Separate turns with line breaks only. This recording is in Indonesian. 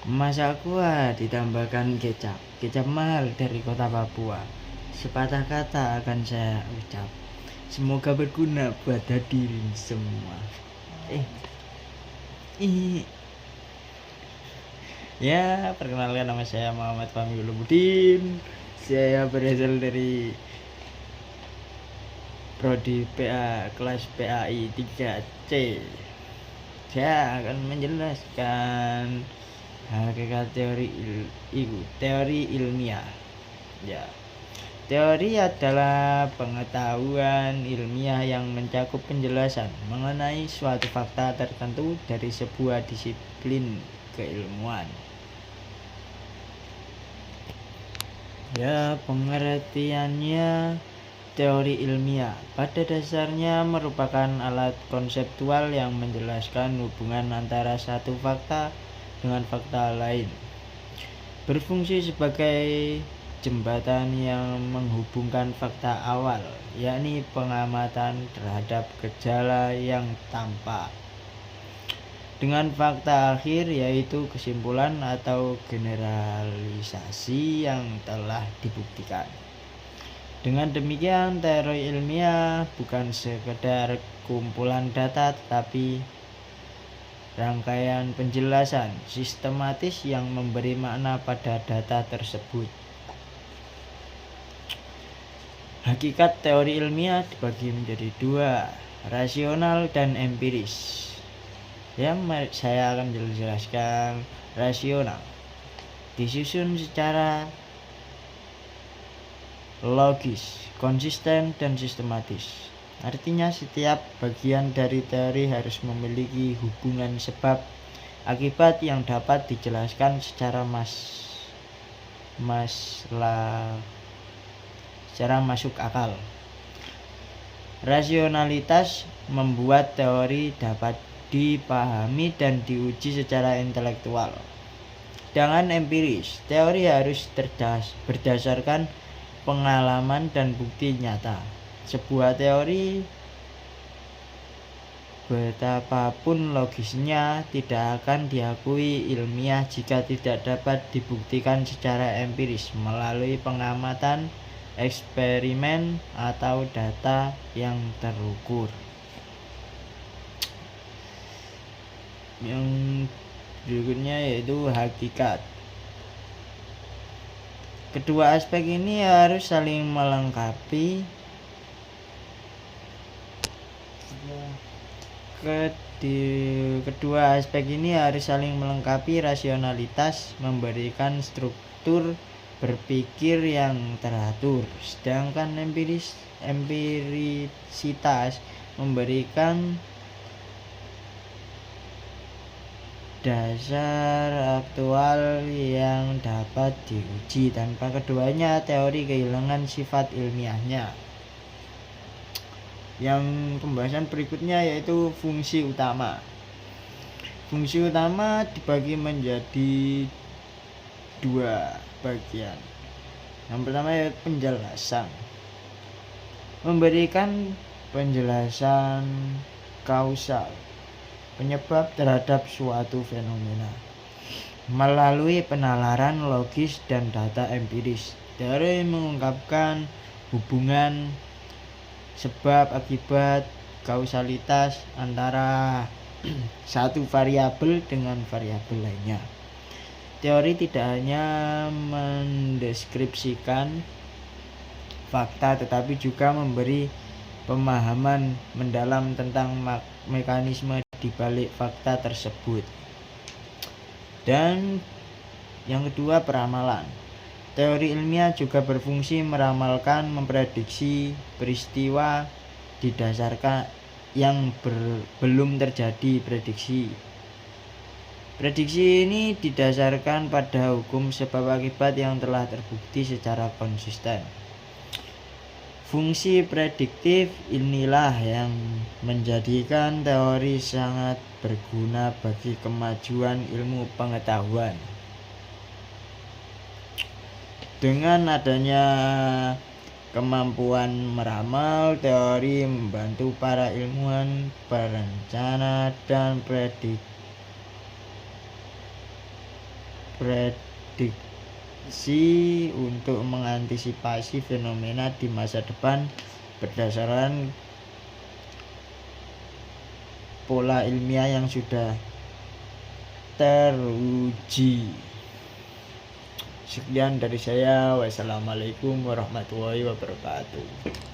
Masak kuah ditambahkan kecap. Kecap mahal dari kota Papua. Sepatah kata akan saya ucap. Semoga berguna buat hadirin semua. Ya, perkenalkan, nama saya Muhammad Fahmi Ulumuddin. Saya berasal dari Prodi PA kelas PAI 3C. Saya akan menjelaskan hakikat teori ilmiah. Ya. Teori adalah pengetahuan ilmiah yang mencakup penjelasan mengenai suatu fakta tertentu dari sebuah disiplin keilmuan. Ya, pengertiannya, teori ilmiah pada dasarnya merupakan alat konseptual yang menjelaskan hubungan antara satu fakta dengan fakta lain, berfungsi sebagai jembatan yang menghubungkan fakta awal, yakni pengamatan terhadap gejala yang tampak, dengan fakta akhir, yaitu kesimpulan atau generalisasi yang telah dibuktikan. Dengan demikian, teori ilmiah bukan sekedar kumpulan data, tetapi rangkaian penjelasan sistematis yang memberi makna pada data tersebut. Hakikat teori ilmiah dibagi menjadi dua, rasional dan empiris. Ya, saya akan jelaskan rasional. Disusun secara logis, konsisten, dan sistematis. Artinya setiap bagian dari teori harus memiliki hubungan sebab akibat yang dapat dijelaskan secara masuk akal. Rasionalitas membuat teori dapat dipahami dan diuji secara intelektual. Sedangkan empiris, teori harus berdasarkan pengalaman dan bukti nyata. Sebuah teori, betapapun logisnya, tidak akan diakui ilmiah jika tidak dapat dibuktikan secara empiris melalui pengamatan, eksperimen, atau data yang terukur. Yang berikutnya yaitu hakikat. Kedua aspek ini harus saling melengkapi. Rasionalitas memberikan struktur berpikir yang teratur, sedangkan empirisitas memberikan dasar aktual yang dapat diuji. Tanpa keduanya, teori kehilangan sifat ilmiahnya. Yang pembahasan berikutnya yaitu fungsi utama. Fungsi utama dibagi menjadi dua bagian. Yang pertama yaitu penjelasan. Memberikan penjelasan kausal, penyebab terhadap suatu fenomena melalui penalaran logis dan data empiris. Teori mengungkapkan hubungan sebab akibat, kausalitas antara satu variabel dengan variabel lainnya. Teori tidak hanya mendeskripsikan fakta, tetapi juga memberi pemahaman mendalam tentang mekanisme di balik fakta tersebut. Dan yang kedua, peramalan. Teori ilmiah juga berfungsi meramalkan, memprediksi peristiwa didasarkan yang belum terjadi. Prediksi ini didasarkan pada hukum sebab akibat yang telah terbukti secara konsisten. Fungsi prediktif inilah yang menjadikan teori sangat berguna bagi kemajuan ilmu pengetahuan. Dengan adanya kemampuan meramal, teori membantu para ilmuwan berencana dan prediksi untuk mengantisipasi fenomena di masa depan berdasarkan pola ilmiah yang sudah teruji. Sekian dari saya. Wassalamualaikum warahmatullahi wabarakatuh.